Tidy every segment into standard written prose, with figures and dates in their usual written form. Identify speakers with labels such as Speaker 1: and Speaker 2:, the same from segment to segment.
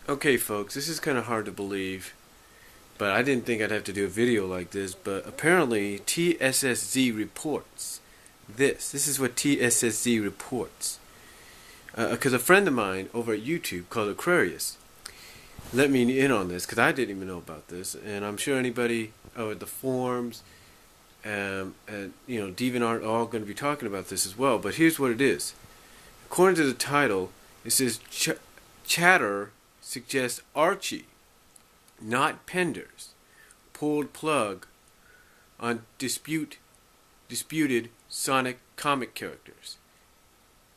Speaker 1: Okay, folks, this is kind of hard to believe, but I didn't think I'd have to do a video like this. But apparently, TSSZ reports this. This is what TSSZ reports. Because a friend of mine over at YouTube called Aquarius let me in on this because I didn't even know about this, and I'm sure anybody at the forums and DeviantArt are all going to be talking about this as well. But here's what it is. According to the title, it says chatter suggests Archie, not Penders, pulled plug on disputed Sonic comic characters.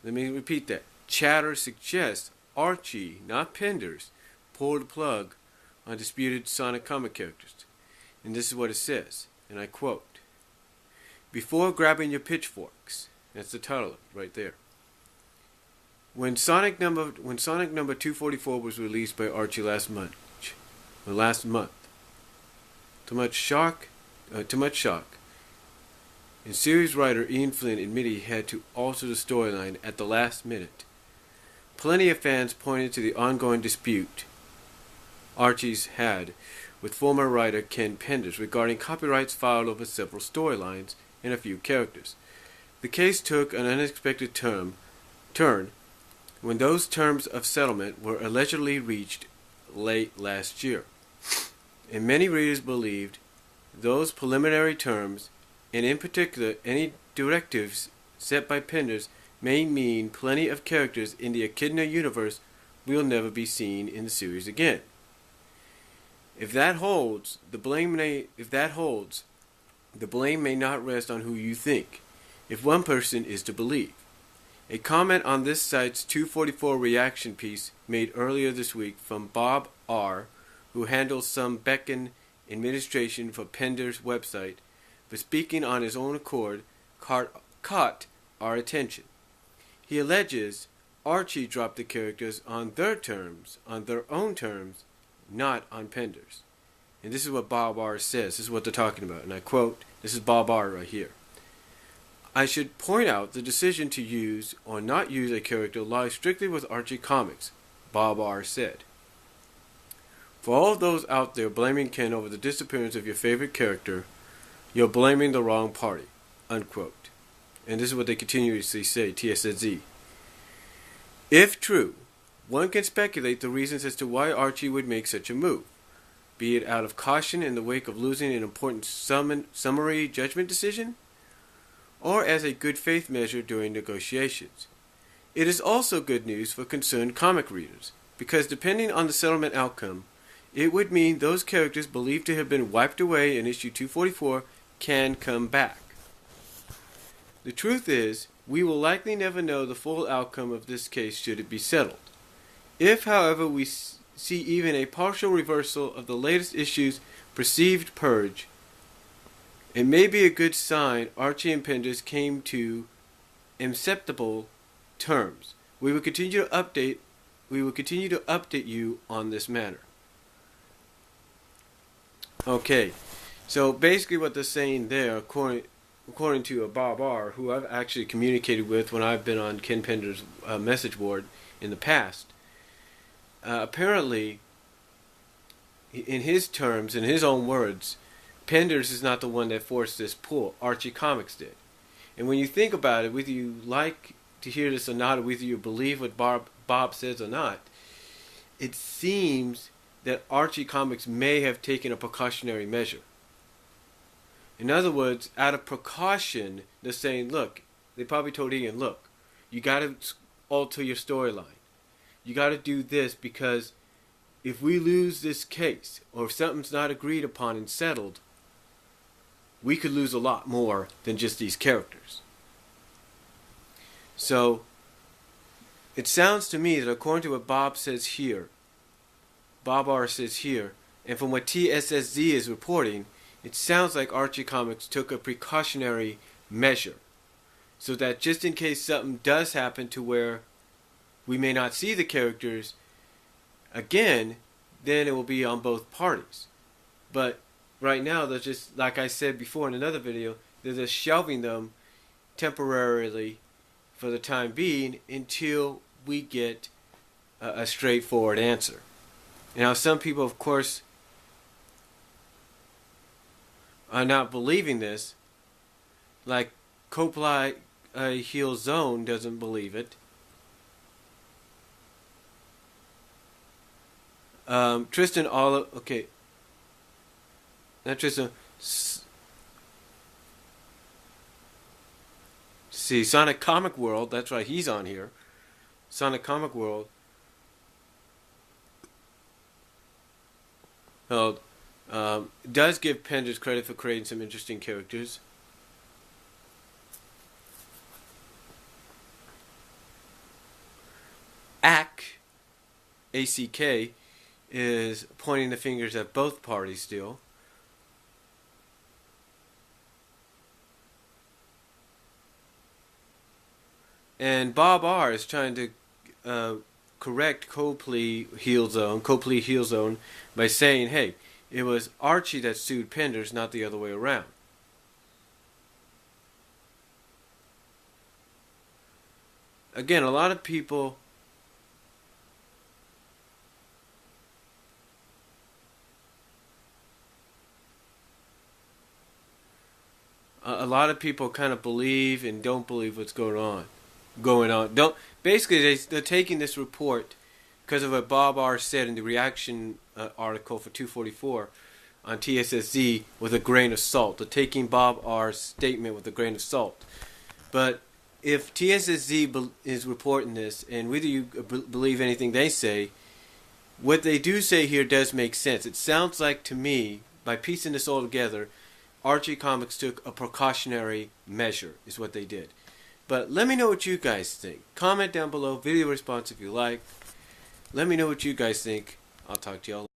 Speaker 1: Let me repeat that. Chatter suggests Archie, not Penders, pulled plug on disputed Sonic comic characters. And this is what it says, and I quote, "Before grabbing your pitchforks," that's the title right there. When Sonic number 244 was released by Archie last month, to much shock, and series writer Ian Flynn admitted he had to alter the storyline at the last minute. Plenty of fans pointed to the ongoing dispute Archie's had with former writer Ken Penders regarding copyrights filed over several storylines and a few characters. The case took an unexpected turn when those terms of settlement were allegedly reached late last year. And many readers believed those preliminary terms, and in particular any directives set by Penders, may mean plenty of characters in the Echidna universe will never be seen in the series again. If that holds, the blame may not rest on who you think, if one person is to believe. A comment on this site's 244 reaction piece made earlier this week from BobR, who handles some back-end administration for Penders' website, but speaking on his own accord, caught our attention. He alleges Archie dropped the characters on their own terms, not on Penders. And this is what BobR says. This is what they're talking about. And I quote, this is BobR right here. "I should point out the decision to use or not use a character lies strictly with Archie Comics," BobR said. "For all of those out there blaming Ken over the disappearance of your favorite character, you're blaming the wrong party," unquote. And this is what they continuously say, TSSZ. "If true, one can speculate the reasons as to why Archie would make such a move, be it out of caution in the wake of losing an important summary judgment decision, or as a good faith measure during negotiations. It is also good news for concerned comic readers, because depending on the settlement outcome, it would mean those characters believed to have been wiped away in issue 244 can come back. The truth is, we will likely never know the full outcome of this case should it be settled. If, however, we see even a partial reversal of the latest issue's perceived purge, it may be a good sign Archie and Penders came to acceptable terms. We will continue to update you on this matter." Okay, so basically what they're saying there, according to a BobR, who I've actually communicated with when I've been on Ken Penders' message board in the past, apparently, in his terms, in his own words, Penders is not the one that forced this pull. Archie Comics did. And when you think about it, whether you like to hear this or not, or whether you believe what Bob says or not, it seems that Archie Comics may have taken a precautionary measure. In other words, out of precaution, they're saying, look, they probably told Ian, look, you got to alter your storyline. You got to do this because if we lose this case, or if something's not agreed upon and settled, we could lose a lot more than just these characters. So, it sounds to me that according to what BobR says here, and from what TSSZ is reporting, it sounds like Archie Comics took a precautionary measure, so that just in case something does happen to where we may not see the characters again, then it will be on both parties. But right now, they're just, like I said before in another video, they're just shelving them temporarily for the time being until we get a straightforward answer. Now, some people, of course, are not believing this. Like Copley Heel Zone doesn't believe it. Tristan Olive, okay. Not Tristan. See, Sonic Comic World, that's right, he's on here. Sonic Comic World. Oh, does give Penders credit for creating some interesting characters. ACK, is pointing the fingers at both parties still. And BobR is trying to correct Copley Heel Zone by saying, hey, it was Archie that sued Penders, not the other way around. Again, a lot of people kind of believe and don't believe what's going on. Basically they're taking this report because of what BobR said in the reaction article for 244 on TSSZ with a grain of salt. They're taking BobR's statement with a grain of salt. But if TSSZ is reporting this, and whether you believe anything they say, what they do say here does make sense. It sounds like to me, by piecing this all together, Archie Comics took a precautionary measure, is what they did. But let me know what you guys think. Comment down below, video response if you like. Let me know what you guys think. I'll talk to y'all later.